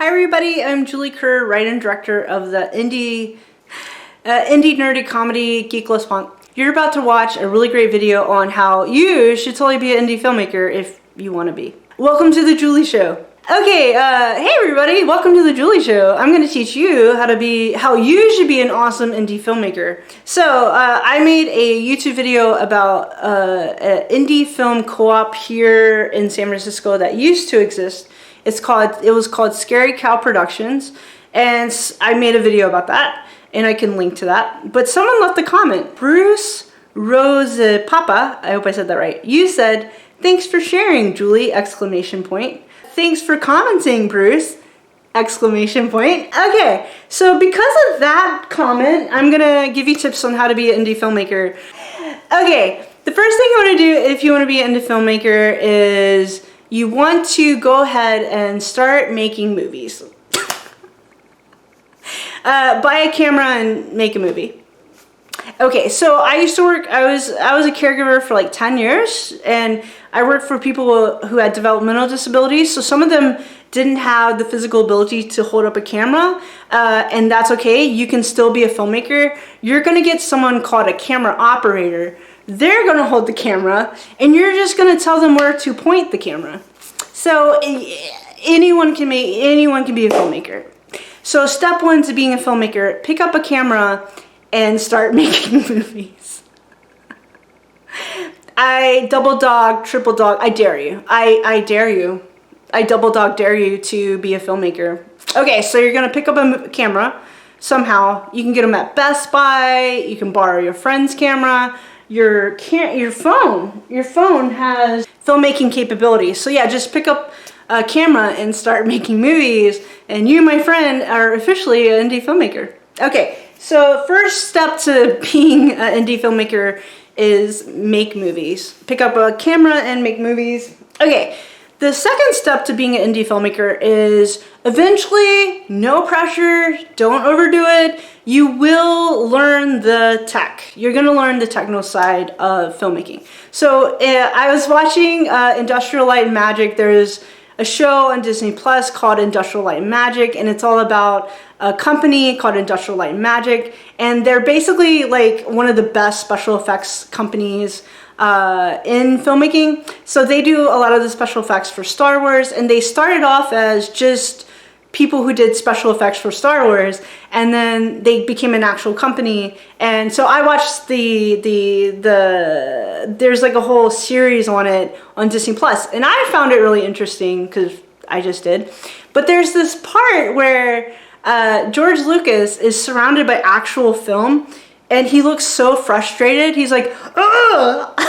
Hi everybody, I'm Julie Kerr, writer and director of the indie nerdy comedy Geekless Punk. You're about to watch a really great video on how you should totally be an indie filmmaker if you want to be. Welcome to the Julie Show. Okay, hey everybody, welcome to the Julie Show. I'm going to teach you how you should be an awesome indie filmmaker. So, I made a YouTube video about an indie film co-op here in San Francisco that used to exist. It was called Scary Cow Productions, and I made a video about that, and I can link to that. But someone left a comment, Bruce Rose Papa, I hope I said that right. You said, "Thanks for sharing, Julie!" Exclamation point. Thanks for commenting, Bruce! Exclamation point. Okay, so because of that comment, I'm gonna give you tips on how to be an indie filmmaker. Okay, the first thing you want to do if you want to be an indie filmmaker is you want to go ahead and start making movies. Buy a camera and make a movie. Okay, so I used to work, I was a caregiver for like 10 years, and I worked for people who had developmental disabilities, so some of them didn't have the physical ability to hold up a camera, and that's okay. You can still be a filmmaker. You're gonna get someone called a camera operator. They're gonna hold the camera, and you're just gonna tell them where to point the camera. So anyone can be a filmmaker. So step one to being a filmmaker: pick up a camera and start making movies. I double dog, triple dog, I dare you. I dare you. I double dog dare you to be a filmmaker. Okay, so you're gonna pick up a camera somehow. You can get them at Best Buy. You can borrow your friend's camera. Your phone has filmmaking capabilities. So yeah, just pick up a camera and start making movies, and you, my friend, are officially an indie filmmaker. Okay, so first step to being an indie filmmaker is make movies. Pick up a camera and make movies. Okay, the second step to being an indie filmmaker is eventually, no pressure, don't overdo it, you will learn the tech. You're gonna learn the techno side of filmmaking. So I was watching Industrial Light and Magic. There's a show on Disney Plus called Industrial Light and Magic, and it's all about a company called Industrial Light and Magic, and they're basically like one of the best special effects companies in filmmaking. So they do a lot of the special effects for Star Wars, and they started off as just people who did special effects for Star Wars, and then they became an actual company. And so I watched there's like a whole series on it on Disney Plus, and I found it really interesting because I just did. But there's this part where George Lucas is surrounded by actual film, and he looks so frustrated. He's like, ugh!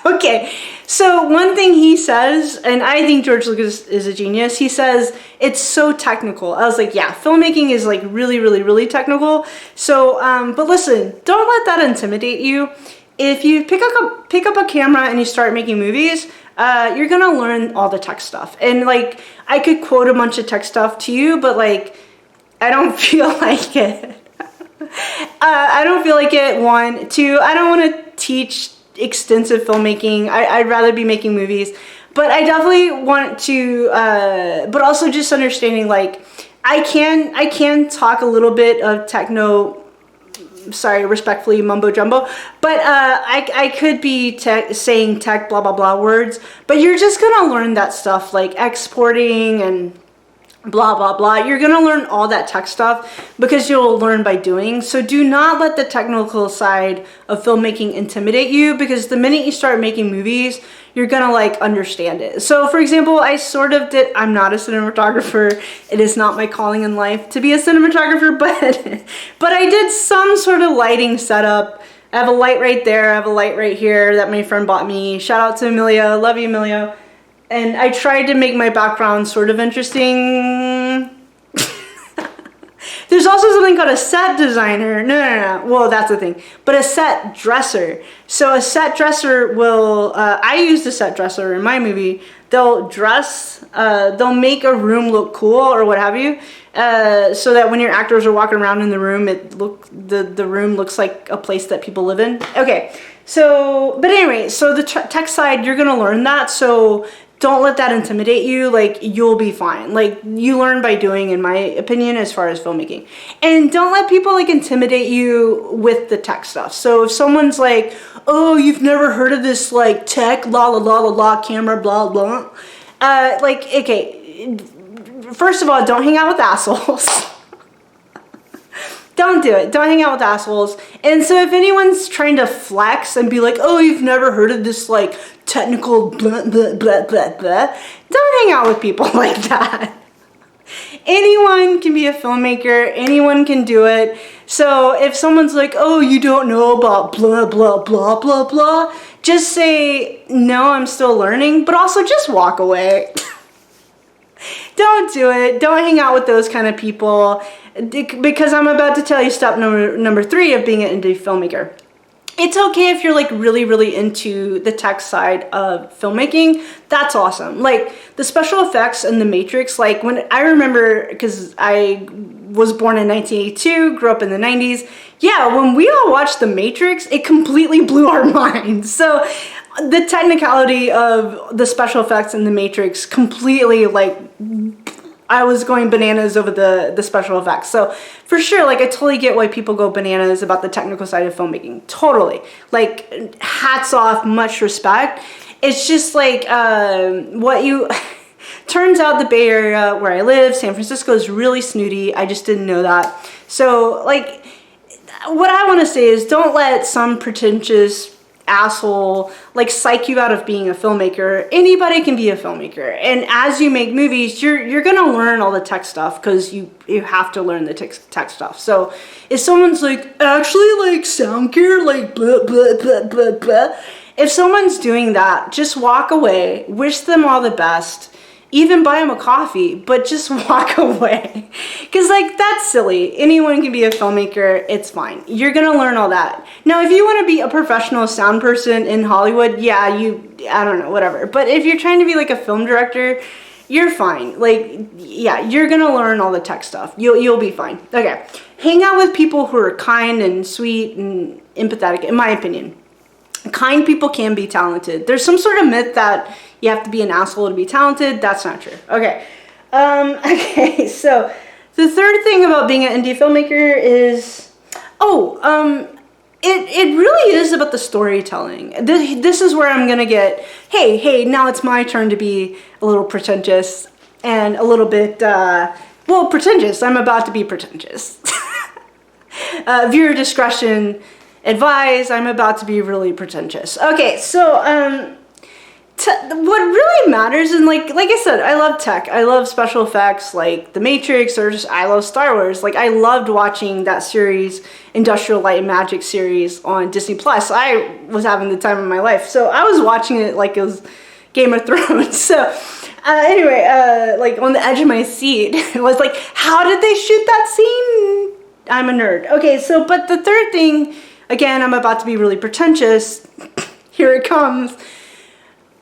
Okay, so one thing he says, and I think George Lucas is a genius, he says, it's so technical. I was like, yeah, filmmaking is like really, really, really technical. So, but listen, don't let that intimidate you. If you pick up a camera and you start making movies, you're gonna learn all the tech stuff. And like, I could quote a bunch of tech stuff to you, but like, I don't feel like it. I don't feel like it, one. Two, I don't want to teach extensive filmmaking. I'd rather be making movies, but I definitely want to, but also just understanding, like, I can talk a little bit of techno, sorry, respectfully, mumbo jumbo, but I could be saying tech blah blah blah words, but you're just gonna learn that stuff, like exporting and blah blah blah. You're gonna learn all that tech stuff because you'll learn by doing. So do not let the technical side of filmmaking intimidate you, because the minute you start making movies, you're gonna like understand it. So for example, I'm not a cinematographer. It is not my calling in life to be a cinematographer, but I did some sort of lighting setup. I have a light right there, I have a light right here that my friend bought me. Shout out to Amelia, love you Amelia. And I tried to make my background sort of interesting. There's also something called a set designer. No. Well, that's the thing. But a set dresser. So a set dresser will, I used a set dresser in my movie. They'll make a room look cool or what have you. So that when your actors are walking around in the room, the room looks like a place that people live in. Okay. So, but anyway, so the tech side, you're going to learn that. So don't let that intimidate you. Like, you'll be fine. Like, you learn by doing, in my opinion, as far as filmmaking. And don't let people like intimidate you with the tech stuff. So if someone's like, oh, you've never heard of this like tech, la la la la la, camera, blah blah, like, okay, first of all, don't hang out with assholes. Don't do it. Don't hang out with assholes. And so if anyone's trying to flex and be like, oh, you've never heard of this like technical blah, blah, blah, blah, blah, don't hang out with people like that. Anyone can be a filmmaker. Anyone can do it. So if someone's like, oh, you don't know about blah, blah, blah, blah, blah, just say, no, I'm still learning, but also just walk away. Don't do it. Don't hang out with those kind of people, because I'm about to tell you step number 3 of being an indie filmmaker. It's okay if you're like really, really into the tech side of filmmaking. That's awesome. Like the special effects and the Matrix, like when I remember, because I was born in 1982, grew up in the 90s. Yeah, when we all watched the Matrix, it completely blew our minds. So the technicality of the special effects in the Matrix completely, like, I was going bananas over the special effects. So for sure, like, I totally get why people go bananas about the technical side of filmmaking. Totally. Like, hats off, much respect. It's just like what you... Turns out the Bay Area where I live, San Francisco, is really snooty. I just didn't know that. So, like, what I want to say is don't let some pretentious asshole like psych you out of being a filmmaker. Anybody can be a filmmaker, and as you make movies, you're gonna learn all the tech stuff, because you have to learn the tech stuff. So if someone's like, actually, like, sound gear, like blah blah blah blah blah, if someone's doing that, just walk away, wish them all the best, even buy them a coffee, but just walk away. Because, like, that's silly. Anyone can be a filmmaker. It's fine. You're going to learn all that. Now, if you want to be a professional sound person in Hollywood, yeah, I don't know, whatever. But if you're trying to be, like, a film director, you're fine. Like, yeah, you're going to learn all the tech stuff. You'll be fine. Okay. Hang out with people who are kind and sweet and empathetic, in my opinion. Kind people can be talented. There's some sort of myth that you have to be an asshole to be talented. That's not true. Okay. Okay, so the third thing about being an indie filmmaker is, it really is about the storytelling. This is where I'm gonna get, hey, now it's my turn to be a little pretentious and a little bit, pretentious. I'm about to be pretentious. Viewer discretion advised. I'm about to be really pretentious. Okay, so, what really matters, and like I said, I love tech. I love special effects like The Matrix, or just I love Star Wars. Like, I loved watching that series, Industrial Light and Magic series on Disney Plus. I was having the time of my life. So I was watching it like it was Game of Thrones. So anyway, like on the edge of my seat, it was like, how did they shoot that scene? I'm a nerd. Okay, so, but the third thing, again, I'm about to be really pretentious. Here it comes.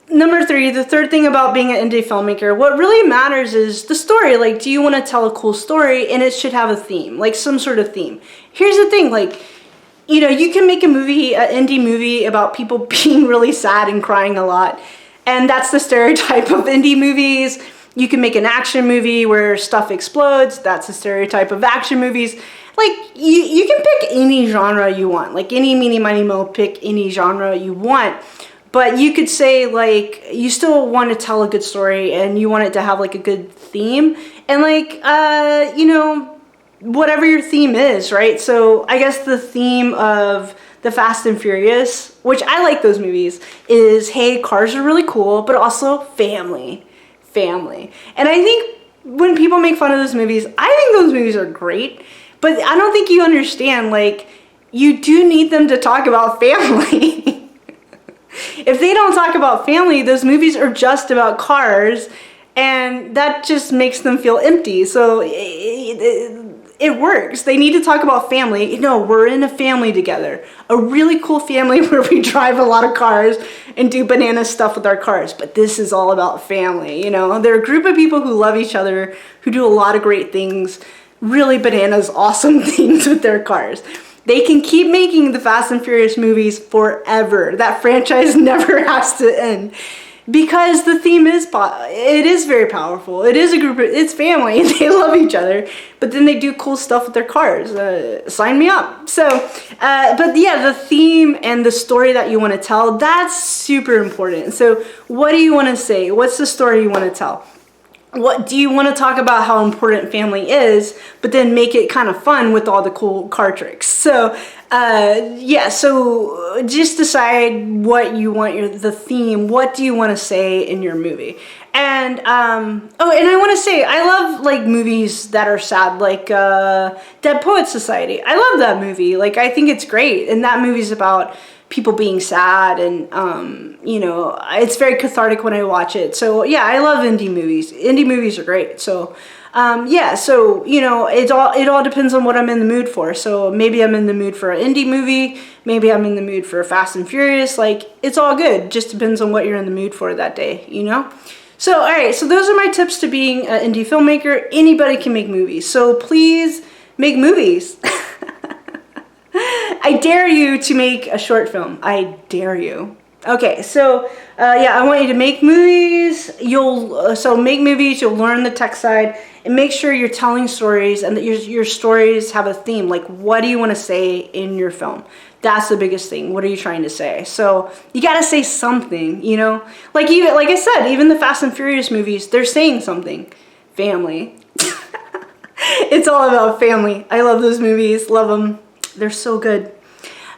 Number 3, the third thing about being an indie filmmaker, what really matters is the story. Like, do you want to tell a cool story? And it should have a theme, like some sort of theme. Here's the thing, like, you know, you can make a movie, an indie movie about people being really sad and crying a lot. And that's the stereotype of indie movies. You can make an action movie where stuff explodes. That's the stereotype of action movies. Like, you can pick any genre you want. Like, any meeny, miny, mo, pick any genre you want. But you could say, like, you still want to tell a good story and you want it to have, like, a good theme. And, like, you know, whatever your theme is, right? So I guess the theme of the Fast and Furious, which I like those movies, is, hey, cars are really cool, but also family. Family. And I think when people make fun of those movies, I think those movies are great. But I don't think you understand, like, you do need them to talk about family. If they don't talk about family, those movies are just about cars, and that just makes them feel empty. So it works. They need to talk about family. No, we're in a family together. A really cool family where we drive a lot of cars and do banana stuff with our cars. But this is all about family, you know? They're a group of people who love each other, who do a lot of great things, really bananas, awesome things with their cars. They can keep making the Fast and Furious movies forever. That franchise never has to end. because the theme it is very powerful. It is a group, it's family, they love each other, but then they do cool stuff with their cars. Sign me up. So, but yeah, the theme and the story that you want to tell, that's super important. So what do you want to say? What's the story you want to tell? What do you want to talk about how important family is, but then make it kind of fun with all the cool car tricks? So yeah, so just decide what you want the theme. What do you want to say in your movie? And oh, and I want to say I love like movies that are sad, like Dead Poets Society. I love that movie. Like, I think it's great, and that movie's about people being sad, and you know, it's very cathartic when I watch it. So yeah, I love indie movies. Indie movies are great. So yeah, so you know, it all depends on what I'm in the mood for. So maybe I'm in the mood for an indie movie, maybe I'm in the mood for Fast and Furious. Like, it's all good, just depends on what you're in the mood for that day, you know. So all right, so those are my tips to being an indie filmmaker. Anybody can make movies, so please make movies. I dare you to make a short film. I dare you. Okay, so yeah, I want you to make movies. So make movies. You'll learn the tech side, and make sure you're telling stories, and that your stories have a theme. Like, what do you want to say in your film? That's the biggest thing. What are you trying to say? So you got to say something. You know, like I said, even the Fast and Furious movies, they're saying something. Family. It's all about family. I love those movies. Love them. They're so good.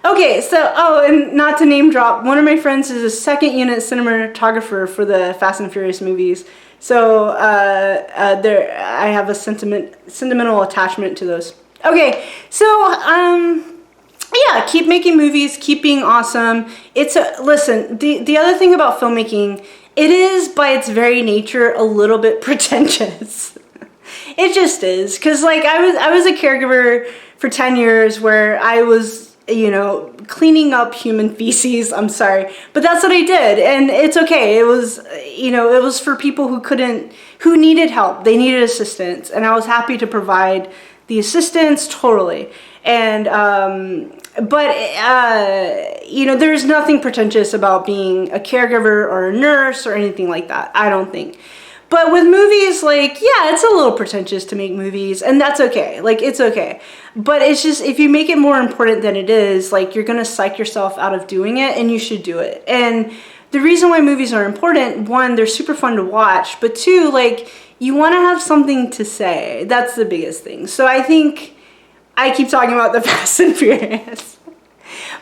Okay, so, oh, and not to name drop, one of my friends is a second unit cinematographer for the Fast and Furious movies. So I have a sentimental attachment to those. Okay, so yeah, keep making movies, keep being awesome. Listen, the other thing about filmmaking, it is by its very nature a little bit pretentious. It just is, because like I was a caregiver for 10 years where I was, you know, cleaning up human feces. I'm sorry, but that's what I did, and it's okay. It was, you know, it was for people who needed help. They needed assistance, and I was happy to provide the assistance, totally. And but you know, there's nothing pretentious about being a caregiver or a nurse or anything like that, I don't think. But with movies, like, yeah, it's a little pretentious to make movies, and that's okay. Like, it's okay. But it's just, if you make it more important than it is, like, you're going to psych yourself out of doing it, and you should do it. And the reason why movies are important, one, they're super fun to watch, but two, like, you want to have something to say. That's the biggest thing. So I think I keep talking about the Fast and Furious.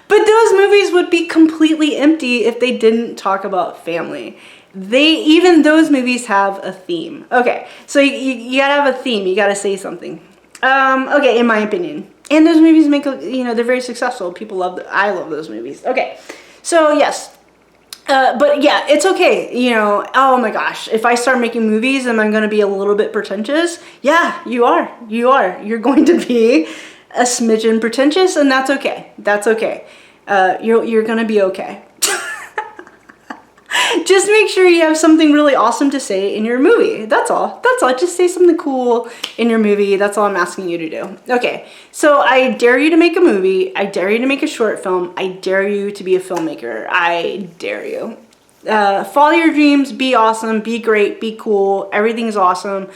But those movies would be completely empty if they didn't talk about family. Even those movies have a theme. Okay, so you gotta have a theme. You gotta say something. Okay, in my opinion. And those movies make, you know, they're very successful. People love I love those movies. Okay, so yes. But yeah, it's okay. You know, oh my gosh, if I start making movies, am I gonna be a little bit pretentious? Yeah, you are. You are. You're going to be a smidgen pretentious, and that's okay. That's okay. You're gonna be okay. Just make sure you have something really awesome to say in your movie. That's all. That's all. Just say something cool in your movie. That's all I'm asking you to do. Okay, so I dare you to make a movie. I dare you to make a short film. I dare you to be a filmmaker. I dare you. Follow your dreams. Be awesome. Be great. Be cool. Everything's awesome.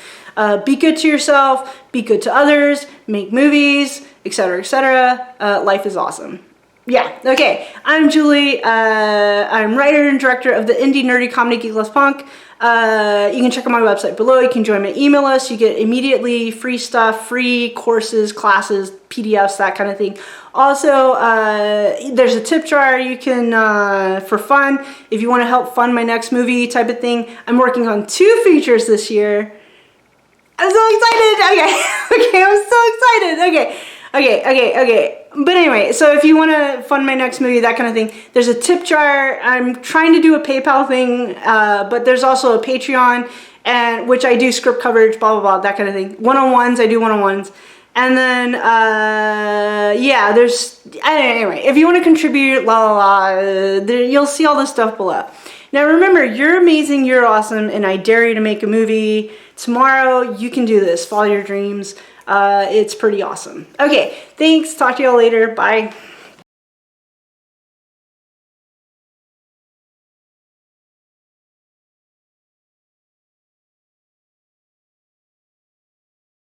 Be good to yourself. Be good to others. Make movies, etc., etc. Life is awesome. Yeah, okay. I'm Julie. I'm writer and director of the indie nerdy comedy Geek Less Punk. You can check out my website below. You can join my email list. You get immediately free stuff, free courses, classes, PDFs, that kind of thing. Also, there's a tip jar you can, for fun, if you want to help fund my next movie type of thing. I'm working on 2 features this year. I'm so excited. Okay, okay, I'm so excited. Okay. But anyway, so if you want to fund my next movie, that kind of thing, there's a tip jar. I'm trying to do a PayPal thing, but there's also a Patreon, and which I do script coverage, blah, blah, blah, that kind of thing. One-on-ones, I do one-on-ones. And then, yeah, anyway, if you want to contribute, you'll see all this stuff below. Now remember, you're amazing, you're awesome, and I dare you to make a movie. Tomorrow, you can do this. Follow your dreams. It's pretty awesome. Okay, thanks. Talk to y'all later. Bye.